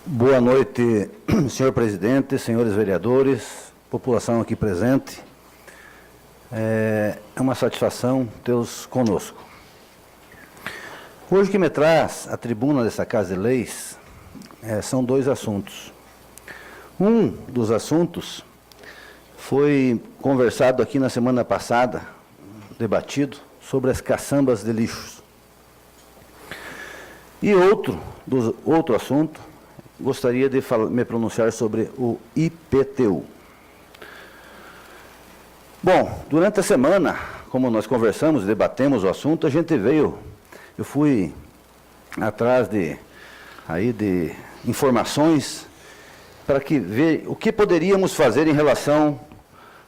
Boa noite, senhor presidente, senhores vereadores, população aqui presente. É uma satisfação tê-los conosco. Hoje que me traz à tribuna dessa Casa de Leis são dois assuntos. Um dos assuntos foi conversado aqui na semana passada, debatido, sobre as caçambas de lixos. E outro assunto, gostaria de me pronunciar sobre o IPTU. Bom, durante a semana, como nós conversamos, debatemos o assunto, eu fui atrás de informações para ver o que poderíamos fazer em relação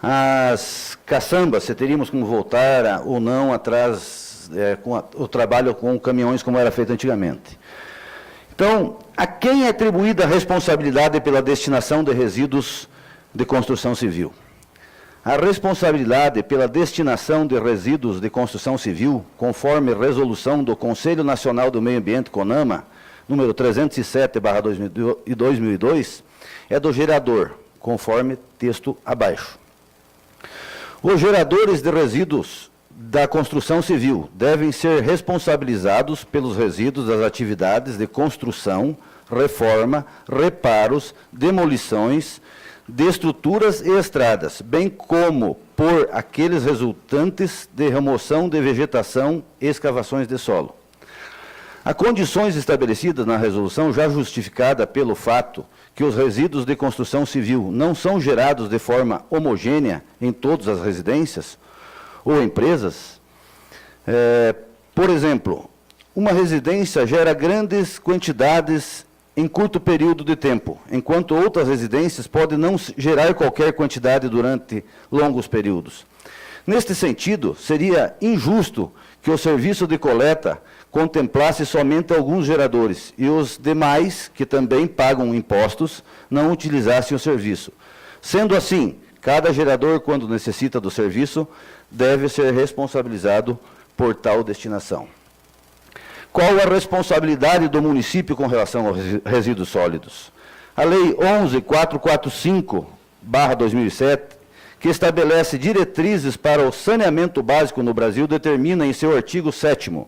às caçambas, se teríamos como voltar ou não atrás com o trabalho com caminhões como era feito antigamente. Então, a quem é atribuída a responsabilidade pela destinação de resíduos de construção civil? A responsabilidade pela destinação de resíduos de construção civil, conforme resolução do Conselho Nacional do Meio Ambiente, CONAMA, número 307/2002, é do gerador, conforme texto abaixo. Os geradores de resíduos da construção civil devem ser responsabilizados pelos resíduos das atividades de construção, reforma, reparos, demolições de estruturas e estradas, bem como por aqueles resultantes de remoção de vegetação e escavações de solo. Há condições estabelecidas na resolução, já justificada pelo fato que os resíduos de construção civil não são gerados de forma homogênea em todas as residências ou empresas. Por exemplo, uma residência gera grandes quantidades em curto período de tempo, enquanto outras residências podem não gerar qualquer quantidade durante longos períodos. Neste sentido, seria injusto que o serviço de coleta contemplasse somente alguns geradores e os demais, que também pagam impostos, não utilizassem o serviço. Sendo assim, cada gerador, quando necessita do serviço, deve ser responsabilizado por tal destinação. Qual a responsabilidade do município com relação aos resíduos sólidos? A Lei 11.445/2007, que estabelece diretrizes para o saneamento básico no Brasil, determina em seu artigo 7º: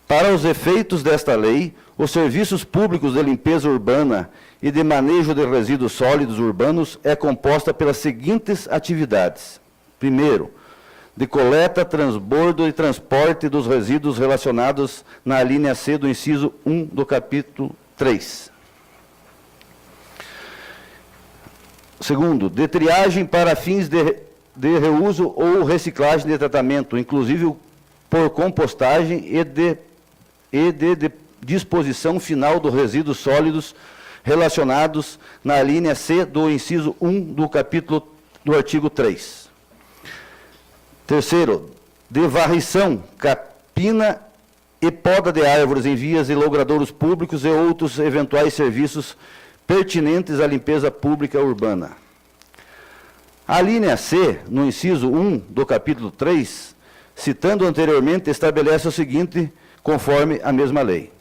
para os efeitos desta lei, os serviços públicos de limpeza urbana e de manejo de resíduos sólidos urbanos é composta pelas seguintes atividades. Primeiro, de coleta, transbordo e transporte dos resíduos relacionados na linha C do inciso 1 do capítulo 3. Segundo, de triagem para fins de reuso ou reciclagem de tratamento, inclusive por compostagem e de disposição final dos resíduos sólidos relacionados na linha C do inciso 1 do artigo 3. Terceiro, de varrição, capina e poda de árvores em vias e logradouros públicos e outros eventuais serviços pertinentes à limpeza pública urbana. A linha C, no inciso 1 do capítulo 3, citando anteriormente, estabelece o seguinte, conforme a mesma lei: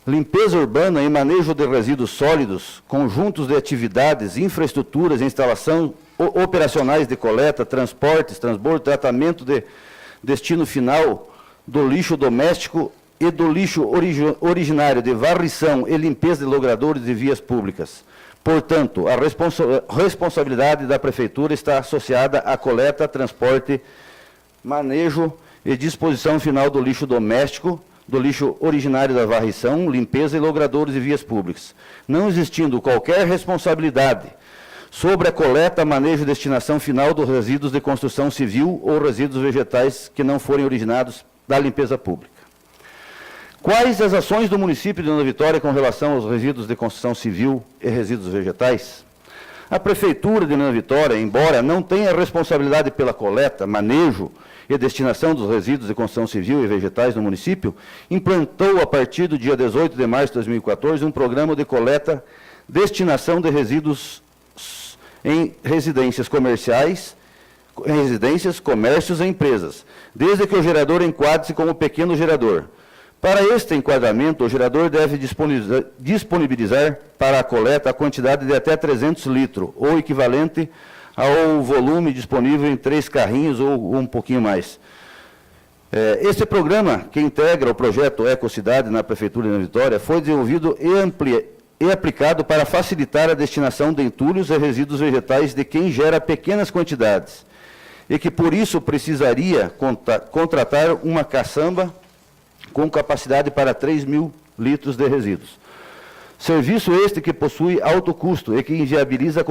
limpeza urbana e manejo de resíduos sólidos, conjuntos de atividades, infraestruturas e instalação operacionais de coleta, transportes, transbordo, tratamento de destino final do lixo doméstico e do lixo originário de varrição e limpeza de logradouros e vias públicas. Portanto, a responsabilidade da Prefeitura está associada à coleta, transporte, manejo e disposição final do lixo doméstico, do lixo originário da varrição, limpeza e logradouros e vias públicas, não existindo qualquer responsabilidade sobre a coleta, manejo e destinação final dos resíduos de construção civil ou resíduos vegetais que não forem originados da limpeza pública. Quais as ações do município de Nova Vitória com relação aos resíduos de construção civil e resíduos vegetais? A Prefeitura de Nova Vitória, embora não tenha responsabilidade pela coleta, manejo e destinação dos resíduos de construção civil e vegetais no município, implantou, a partir do dia 18 de março de 2014, um programa de coleta, destinação de resíduos em residências comerciais, comércios e empresas, desde que o gerador enquadre-se como pequeno gerador, Para este enquadramento, o gerador deve disponibilizar para a coleta a quantidade de até 300 litros, ou equivalente ao volume disponível em 3 carrinhos ou um pouquinho mais. Este programa, que integra o projeto Ecocidade na Prefeitura de Vitória, foi desenvolvido e aplicado para facilitar a destinação de entulhos e resíduos vegetais de quem gera pequenas quantidades, e que, por isso, precisaria contratar uma caçamba com capacidade para 3.000 litros de resíduos. Serviço este que possui alto custo e que inviabiliza a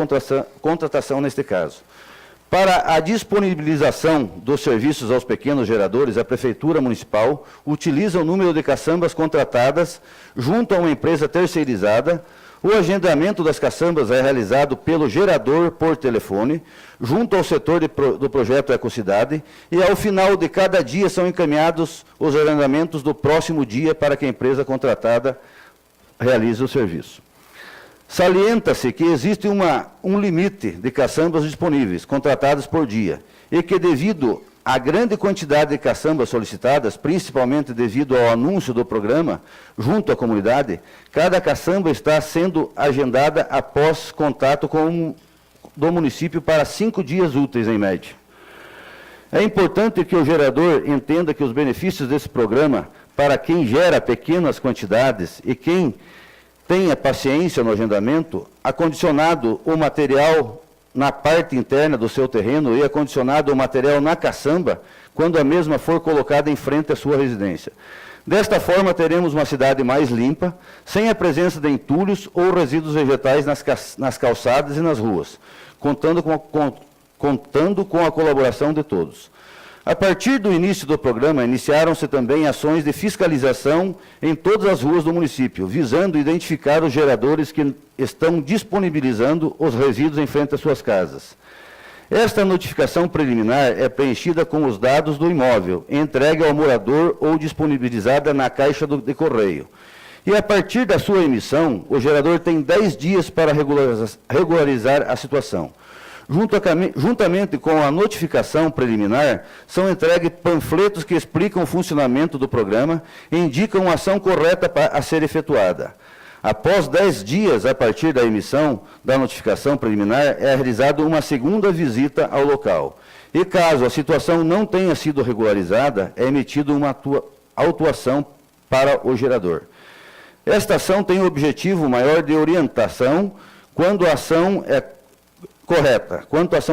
contratação neste caso. Para a disponibilização dos serviços aos pequenos geradores, a Prefeitura Municipal utiliza o número de caçambas contratadas junto a uma empresa terceirizada. O agendamento das caçambas é realizado pelo gerador por telefone, junto ao setor do projeto Ecocidade, e ao final de cada dia são encaminhados os agendamentos do próximo dia para que a empresa contratada realize o serviço. Salienta-se que existe um limite de caçambas disponíveis, contratadas por dia, e que, devido à grande quantidade de caçambas solicitadas, principalmente devido ao anúncio do programa junto à comunidade, cada caçamba está sendo agendada após contato do município para 5 dias úteis, em média. É importante que o gerador entenda que os benefícios desse programa, para quem gera pequenas quantidades e quem tenha paciência no agendamento, acondicionado o material na parte interna do seu terreno e acondicionado o material na caçamba, quando a mesma for colocada em frente à sua residência. Desta forma, teremos uma cidade mais limpa, sem a presença de entulhos ou resíduos vegetais nas calçadas e nas ruas, contando com a colaboração de todos. A partir do início do programa, iniciaram-se também ações de fiscalização em todas as ruas do município, visando identificar os geradores que estão disponibilizando os resíduos em frente às suas casas. Esta notificação preliminar é preenchida com os dados do imóvel, entregue ao morador ou disponibilizada na caixa de correio. E, a partir da sua emissão, o gerador tem 10 dias para regularizar a situação. Juntamente com a notificação preliminar, são entregues panfletos que explicam o funcionamento do programa e indicam a ação correta a ser efetuada. Após 10 dias, a partir da emissão da notificação preliminar, é realizada uma segunda visita ao local. E, caso a situação não tenha sido regularizada, é emitida uma autuação para o gerador. Esta ação tem o objetivo maior de orientação quanto à ação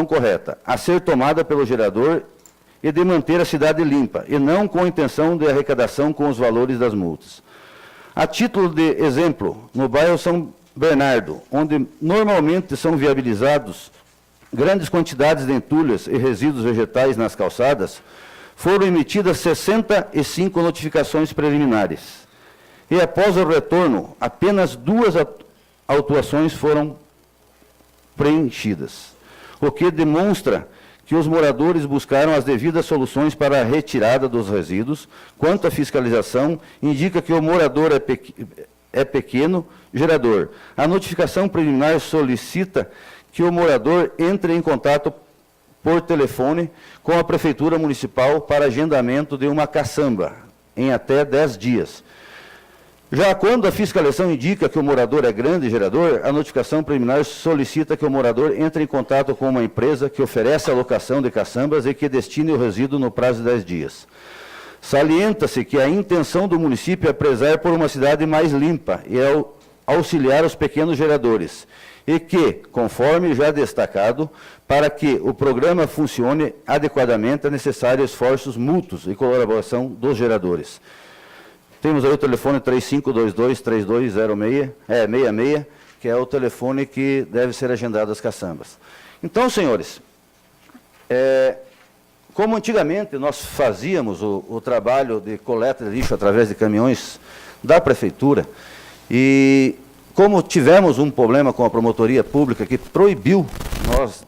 correta, a ser tomada pelo gerador e de manter a cidade limpa, e não com a intenção de arrecadação com os valores das multas. A título de exemplo, no bairro São Bernardo, onde normalmente são viabilizados grandes quantidades de entulhos e resíduos vegetais nas calçadas, foram emitidas 65 notificações preliminares. E, após o retorno, apenas 2 autuações foram preenchidas, o que demonstra que os moradores buscaram as devidas soluções para a retirada dos resíduos. Quanto à fiscalização, indica que o morador é pequeno gerador. A notificação preliminar solicita que o morador entre em contato por telefone com a Prefeitura Municipal para agendamento de uma caçamba, em até 10 dias. Já quando a fiscalização indica que o morador é grande gerador, a notificação preliminar solicita que o morador entre em contato com uma empresa que oferece a locação de caçambas e que destine o resíduo no prazo de 10 dias. Salienta-se que a intenção do município é prezar por uma cidade mais limpa e auxiliar os pequenos geradores, e que, conforme já destacado, para que o programa funcione adequadamente é necessário esforços mútuos e colaboração dos geradores. Temos aí o telefone 3522-3206, que é o telefone que deve ser agendado as caçambas. Então, senhores, como antigamente nós fazíamos o trabalho de coleta de lixo através de caminhões da Prefeitura, e como tivemos um problema com a promotoria pública que proibiu nós,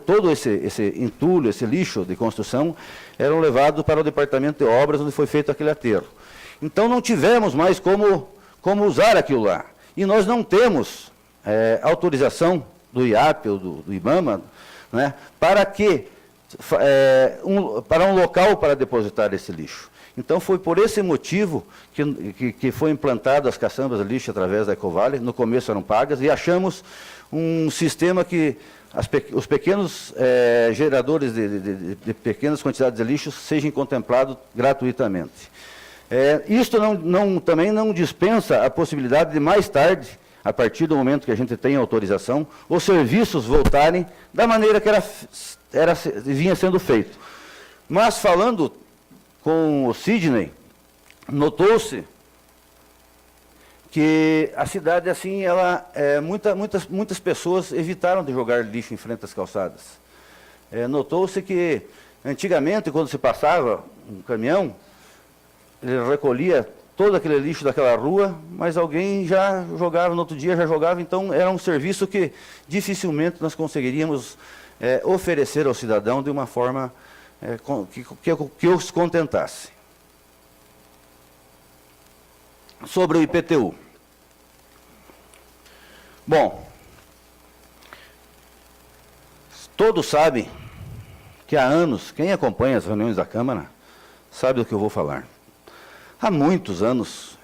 todo esse entulho, esse lixo de construção, eram levados para o departamento de obras, onde foi feito aquele aterro. Então, não tivemos mais como usar aquilo lá. E nós não temos autorização do IAP ou do IBAMA, né, para um local para depositar esse lixo. Então, foi por esse motivo que foi implantado as caçambas de lixo através da Ecovale. No começo eram pagas, e achamos um sistema que os pequenos geradores de pequenas quantidades de lixo sejam contemplados gratuitamente. Isto também não dispensa a possibilidade de, mais tarde, a partir do momento que a gente tem autorização, os serviços voltarem da maneira que vinha sendo feito. Mas, falando com o Sidney, notou-se que a cidade, assim, muitas pessoas evitaram de jogar lixo em frente às calçadas. Notou-se que, antigamente, quando se passava um caminhão, ele recolhia todo aquele lixo daquela rua, mas alguém já jogava, no outro dia já jogava. Então, era um serviço que dificilmente nós conseguiríamos oferecer ao cidadão de uma forma que os contentasse. Sobre o IPTU. Bom, todos sabem que há anos, quem acompanha as reuniões da Câmara, sabe do que eu vou falar. Há muitos anos,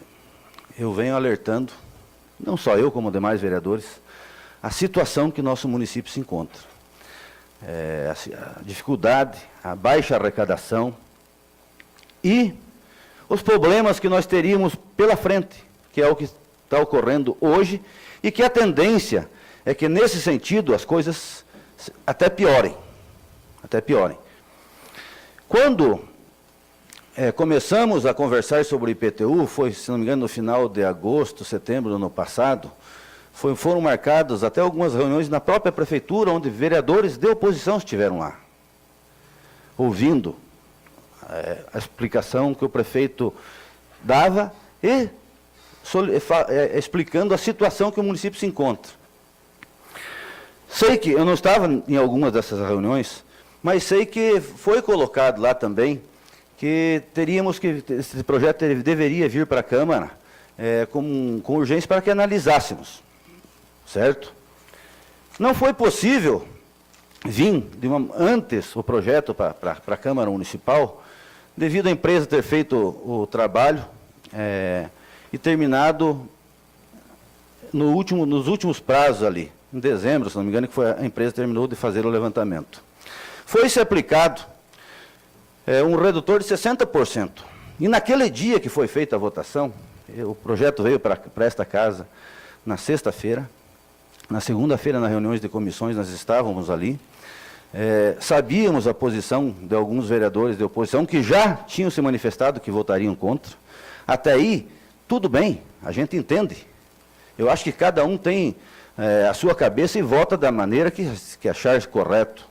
eu venho alertando, não só eu, como demais vereadores, a situação que nosso município se encontra. A dificuldade, a baixa arrecadação e os problemas que nós teríamos pela frente, que é o que está ocorrendo hoje, e que a tendência é que, nesse sentido, as coisas até piorem. Quando começamos a conversar sobre o IPTU, foi, se não me engano, no final de agosto, setembro do ano passado, foram marcadas até algumas reuniões na própria prefeitura, onde vereadores de oposição estiveram lá, ouvindo a explicação que o prefeito dava e explicando a situação que o município se encontra. Sei que, eu não estava em algumas dessas reuniões, mas sei que foi colocado lá também que esse projeto deveria vir para a Câmara com urgência para que analisássemos, certo? Não foi possível vir antes o projeto para a Câmara Municipal, devido à empresa ter feito o trabalho e terminado nos últimos prazos ali, em dezembro, se não me engano, que a empresa terminou de fazer o levantamento. Foi-se aplicado um redutor de 60%. E naquele dia que foi feita a votação, o projeto veio para esta casa na sexta-feira. Na segunda-feira, nas reuniões de comissões, nós estávamos ali. Sabíamos a posição de alguns vereadores de oposição que já tinham se manifestado que votariam contra. Até aí, tudo bem, a gente entende. Eu acho que cada um tem a sua cabeça e vota da maneira que achar correto.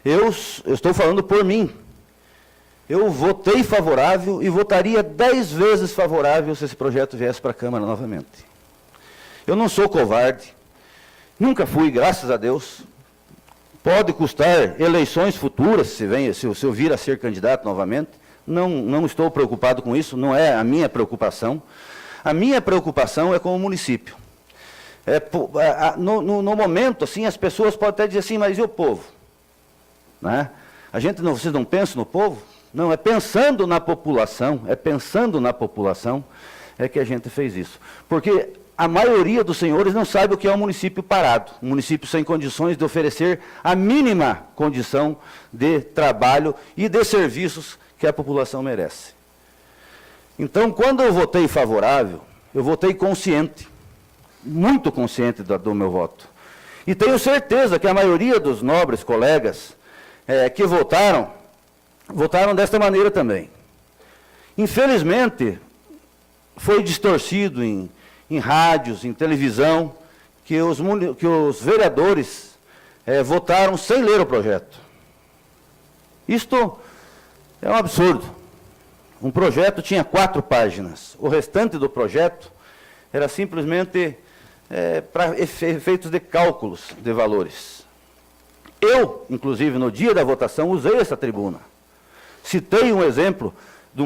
Eu estou falando por mim. Eu votei favorável e votaria 10 vezes favorável se esse projeto viesse para a Câmara novamente. Eu não sou covarde, nunca fui, graças a Deus. Pode custar eleições futuras, se eu vir a ser candidato novamente. Não estou preocupado com isso, não é a minha preocupação. A minha preocupação é com o município. No momento, assim, as pessoas podem até dizer assim, mas e o povo? Né? Vocês não pensam no povo? Não, é pensando na população que a gente fez isso. Porque a maioria dos senhores não sabe o que é um município parado, um município sem condições de oferecer a mínima condição de trabalho e de serviços que a população merece. Então, quando eu votei favorável, eu votei consciente, muito consciente do meu voto. E tenho certeza que a maioria dos nobres colegas que votaram desta maneira também. Infelizmente, foi distorcido em rádios, em televisão, que os vereadores votaram sem ler o projeto. Isto é um absurdo. Um projeto tinha 4 páginas. O restante do projeto era simplesmente para efeitos de cálculos de valores. Eu, inclusive, no dia da votação, usei essa tribuna. Citei um exemplo de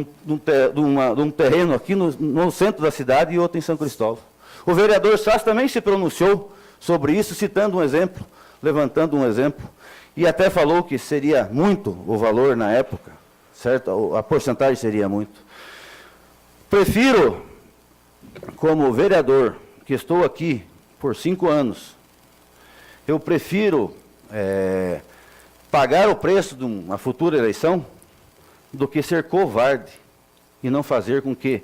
um terreno aqui no centro da cidade e outro em São Cristóvão. O vereador Sass também se pronunciou sobre isso, citando um exemplo, levantando um exemplo, e até falou que seria muito o valor na época, certo? A porcentagem seria muito. Prefiro, como vereador, que estou aqui por 5 anos, eu prefiro pagar o preço de uma futura eleição do que ser covarde e não fazer com que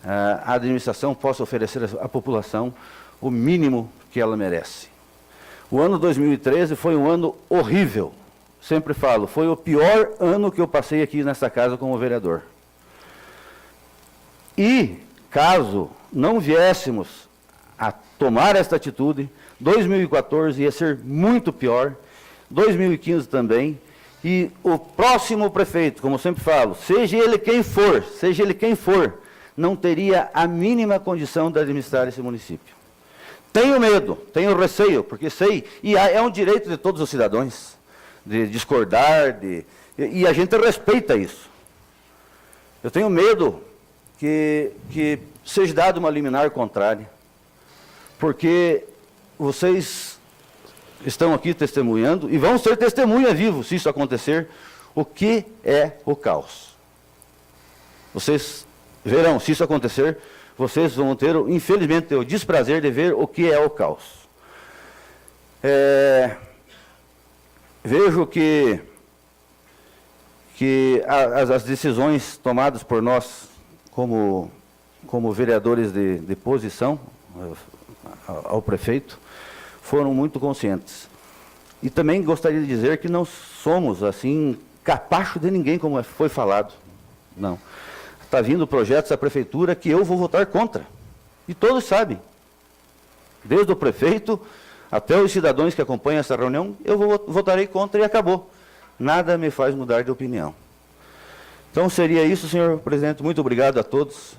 a administração possa oferecer à população o mínimo que ela merece. O ano 2013 foi um ano horrível. Sempre falo, foi o pior ano que eu passei aqui nessa casa como vereador. E, caso não viéssemos a tomar esta atitude, 2014 ia ser muito pior, 2015 também, e o próximo prefeito, como sempre falo, seja ele quem for, não teria a mínima condição de administrar esse município. Tenho medo, tenho receio, porque sei, e é um direito de todos os cidadãos, de discordar, e a gente respeita isso. Eu tenho medo que seja dada uma liminar contrária, porque vocês estão aqui testemunhando, e vão ser testemunha vivo, se isso acontecer, o que é o caos. Vocês verão, se isso acontecer, vocês vão ter, infelizmente, o desprazer de ver o que é o caos. Vejo que as decisões tomadas por nós, como vereadores de posição ao prefeito, foram muito conscientes. E também gostaria de dizer que não somos, assim, capacho de ninguém, como foi falado. Não. Está vindo projetos da prefeitura que eu vou votar contra. E todos sabem. Desde o prefeito até os cidadãos que acompanham essa reunião, eu votarei contra e acabou. Nada me faz mudar de opinião. Então, seria isso, senhor presidente. Muito obrigado a todos.